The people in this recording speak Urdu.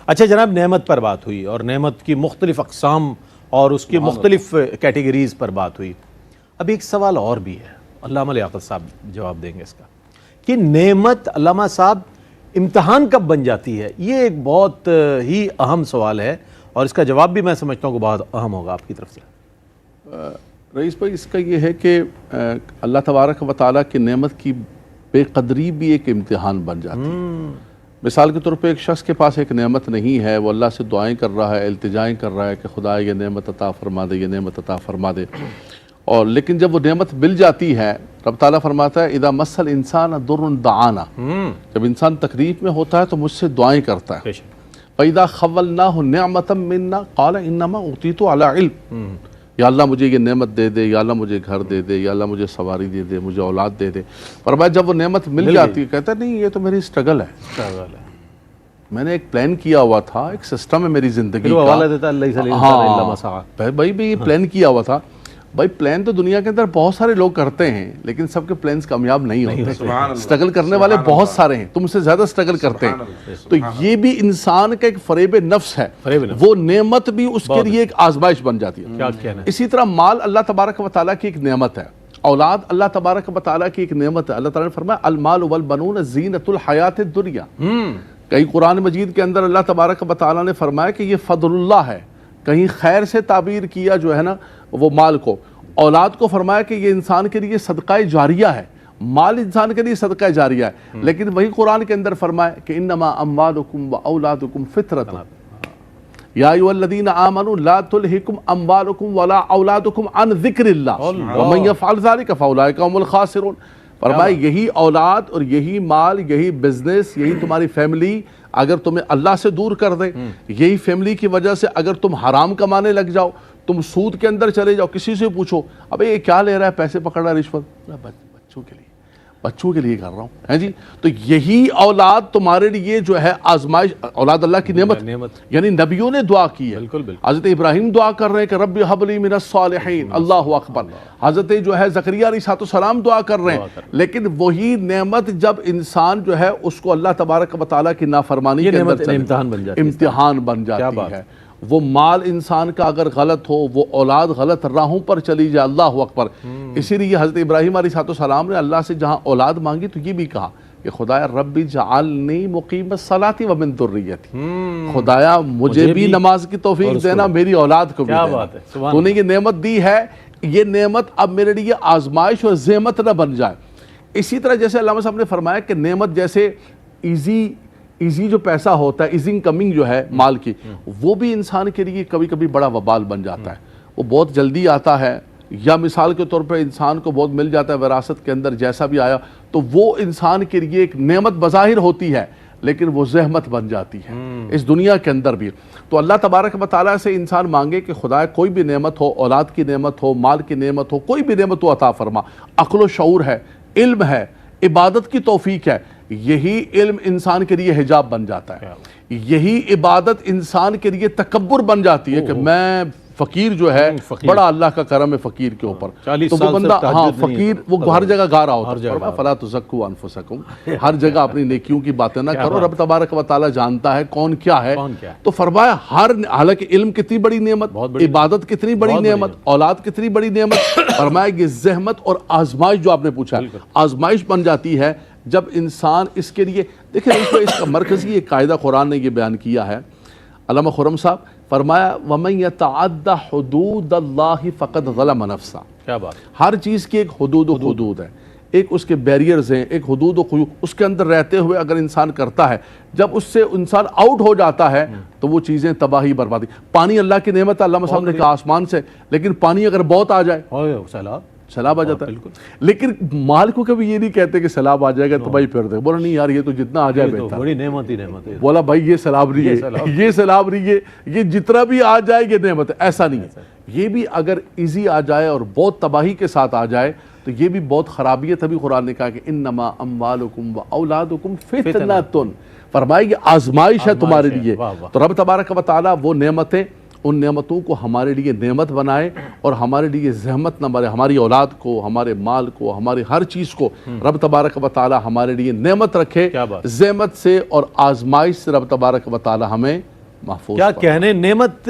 اچھا جناب، نعمت پر بات ہوئی اور نعمت کی مختلف اقسام اور اس کی مختلف کیٹیگریز پر بات ہوئی. اب ایک سوال اور بھی ہے، علامہ لیاقت صاحب جواب دیں گے اس کا، کہ نعمت علامہ صاحب امتحان کب بن جاتی ہے؟ یہ ایک بہت ہی اہم سوال ہے اور اس کا جواب بھی میں سمجھتا ہوں کہ بہت اہم ہوگا آپ کی طرف سے. رئیس بھائی، اس کا یہ ہے کہ اللہ تبارک و تعالیٰ کی نعمت کی بے قدری بھی ایک امتحان بن جاتی ہے. مثال کے طور پہ ایک شخص کے پاس ایک نعمت نہیں ہے، وہ اللہ سے دعائیں کر رہا ہے، التجائیں کر رہا ہے کہ خدا یہ نعمت عطا فرما دے، یہ نعمت عطا فرما دے، اور لیکن جب وہ نعمت مل جاتی ہے، رب تعالیٰ فرماتا ہے اذا مس الانسان ضر دعانا، جب انسان تکلیف میں ہوتا ہے تو مجھ سے دعائیں کرتا ہے. فاذا خولناه نعمة منا قال انما اوتیت علی علم، یا اللہ مجھے یہ نعمت دے دے، یا اللہ مجھے گھر دے دے، یا اللہ مجھے سواری دے دے، مجھے اولاد دے دے. پر بھائی جب وہ نعمت مل جاتی ہے کہتا ہے نہیں یہ تو میری اسٹرگل ہے، میں نے ایک پلان کیا ہوا تھا، ایک سسٹم ہے میری زندگی کا. ہاں بھائی یہ پلان کیا ہوا تھا. بھائی پلان تو دنیا کے اندر بہت سارے لوگ کرتے ہیں لیکن سب کے پلانز کامیاب نہیں ہوتے. اسٹرگل کرنے والے بہت سارے ہیں، تم سے زیادہ اسٹرگل کرتے ہیں. تو یہ بھی انسان کا ایک فریب نفس ہے، وہ نعمت بھی اس کے لیے ایک آزمائش بن جاتی ہے. اسی طرح مال اللہ تبارک و تعالیٰ کی ایک نعمت ہے، اولاد اللہ تبارک و تعالیٰ کی ایک نعمت ہے. اللہ تعالیٰ نے فرمایا المال والبنون زینت الحیات الدنیا. کہیں قرآن مجید کے اندر اللہ تبارک و تعالیٰ نے فرمایا کہ یہ فضل اللہ ہے، کہیں خیر سے تعبیر کیا جو ہے نا وہ مال کو. اولاد کو فرمایا کہ یہ انسان کے لیے صدقہ جاریہ ہے، مال انسان کے لیے صدقہ جاریہ ہے. لیکن وہی قرآن کے اندر فرمایا کہ انما اموالکم واولادکم فطرۃ یا ایھا الذین آمنوا لا تلہکم اموالکم ولا اولادکم عن ذکر اللہ ومن یفعل ذلک فاولئک هم الخاسرون. فرمایا یہی اولاد اور یہی مال، یہی بزنس، یہی تمہاری فیملی اگر تمہیں اللہ سے دور کر دے، یہی فیملی کی وجہ سے اگر تم حرام کمانے لگ جاؤ، تم سود کے اندر چلے جاؤ، کسی سے پوچھو ابے یہ کیا لے رہا ہے، پیسے پکڑ رہا ہے، رشوت، بچوں کے لیے کر رہا ہوں ہے جی. تو یہی اولاد تمہارے لیے جو ہے آزمائش. اولاد اللہ کی نعمت، یعنی نبیوں نے دعا کی ہے. حضرت ابراہیم دعا کر رہے ہیں کہ رب ہب لی من الصالحین، اللہ اکبر. حضرت جو ہے زکریا علیہ السلام دعا کر رہے ہیں. لیکن وہی نعمت جب انسان جو ہے اس کو اللہ تبارک و تعالیٰ کی نافرمانی کے اندر امتحان بن جاتی ہے. وہ مال انسان کا اگر غلط ہو، وہ اولاد غلط راہوں پر چلی جائے، اللہ اکبر. اسی لیے حضرت ابراہیم علیہ السلام نے اللہ سے جہاں اولاد مانگی تو یہ بھی کہا کہ خدایا ربی جعلنی مقیم الصلاۃ ومن ذریتی، خدایا مجھے بھی نماز کی توفیق دینا، میری اولاد کو بھی دینا. تو نے یہ نعمت دی ہے، یہ نعمت اب میرے لیے آزمائش اور زحمت نہ بن جائے. اسی طرح جیسے علامہ صاحب نے فرمایا کہ نعمت جیسے ایزی جو پیسہ ہوتا ہے، ایزی انکمنگ جو ہے مال کی، وہ بھی انسان کے لیے کبھی کبھی بڑا وبال بن جاتا ہے. وہ بہت جلدی آتا ہے، یا مثال کے طور پہ انسان کو بہت مل جاتا ہے وراثت کے اندر، جیسا بھی آیا تو وہ انسان کے لیے ایک نعمت بظاہر ہوتی ہے لیکن وہ زحمت بن جاتی ہے اس دنیا کے اندر بھی. تو اللہ تبارک و تعالیٰ سے انسان مانگے کہ خدا کوئی بھی نعمت ہو، اولاد کی نعمت ہو، مال کی نعمت ہو، کوئی بھی نعمت ہو عطا فرما. عقل و شعور ہے، علم ہے، عبادت کی توفیق ہے. یہی علم انسان کے لیے حجاب بن جاتا ہے، یہی عبادت انسان کے لیے تکبر بن جاتی ہے کہ میں فقیر جو ہے، بڑا اللہ کا کرم ہے فقیر کے اوپر. تو وہ بندہ ہاں فقیر وہ ہر جگہ گا رہا ہوتا ہے. فلا تزکوا انفسکم، ہر جگہ اپنی نیکیوں کی باتیں نہ کرو، رب تبارک و تعالیٰ جانتا ہے کون کیا ہے. تو فرمایا حالانکہ علم کتنی بڑی نعمت، عبادت کتنی بڑی نعمت، اولاد کتنی بڑی نعمت. فرمایا یہ زحمت اور آزمائش جو آپ نے پوچھا، آزمائش بن جاتی ہے جب انسان اس کے لیے. دیکھیں اس کا مرکزی ایک قاعدہ قرآن نے یہ بیان کیا ہے. علامہ خرم صاحب فرمایا وَمَن يَتَعَدَّ حُدُودَ اللَّهِ فَقَدْ ظَلَمَ نَفْسَهُ. کیا بات. ہر چیز کی ایک حدود و حدود ہے، ایک اس کے بیریئرز ہیں، ایک حدود و قیود. اس کے اندر رہتے ہوئے اگر انسان کرتا ہے، جب اس سے انسان آؤٹ ہو جاتا ہے تو وہ چیزیں تباہی بربادی. پانی اللہ کی نعمت ہے، علامہ صاحب نے کہا آسمان سے، لیکن پانی اگر بہت آ جائے سیلاب آ جاتا ہے. لیکن مال کو کبھی یہ نہیں کہتے کہ سیلاب آ جائے گا تو بھائی پھر دے. بولا نہیں یار یہ تو جتنا آ جائے بہتر، بڑی نعمت ہی نعمت ہے. بولا بھائی یہ سیلاب نہیں ہے، یہ سیلاب نہیں ہے، یہ جتنا بھی آ جائے یہ نعمت ہے. ایسا نہیں ہے. یہ بھی اگر ایزی آ جائے اور بہت تباہی کے ساتھ آ جائے تو یہ بھی بہت خرابی ہے. تبھی قرآن نے کہا کہ انما اموالکم واولادکم فتنۃ، فرمایا یہ آزمائش ہے تمہارے لیے. تو رب تبارک و تعالیٰ وہ نعمتیں، ان نعمتوں کو ہمارے لیے نعمت بنائے اور ہمارے لیے زحمت نہ بنے. ہماری اولاد کو، ہمارے مال کو، ہمارے ہر چیز کو رب تبارک و تعالیٰ ہمارے لیے نعمت رکھے. زحمت سے اور آزمائش سے رب تبارک و تعالیٰ ہمیں محفوظ کیا پڑا۔ کہنے، نعمت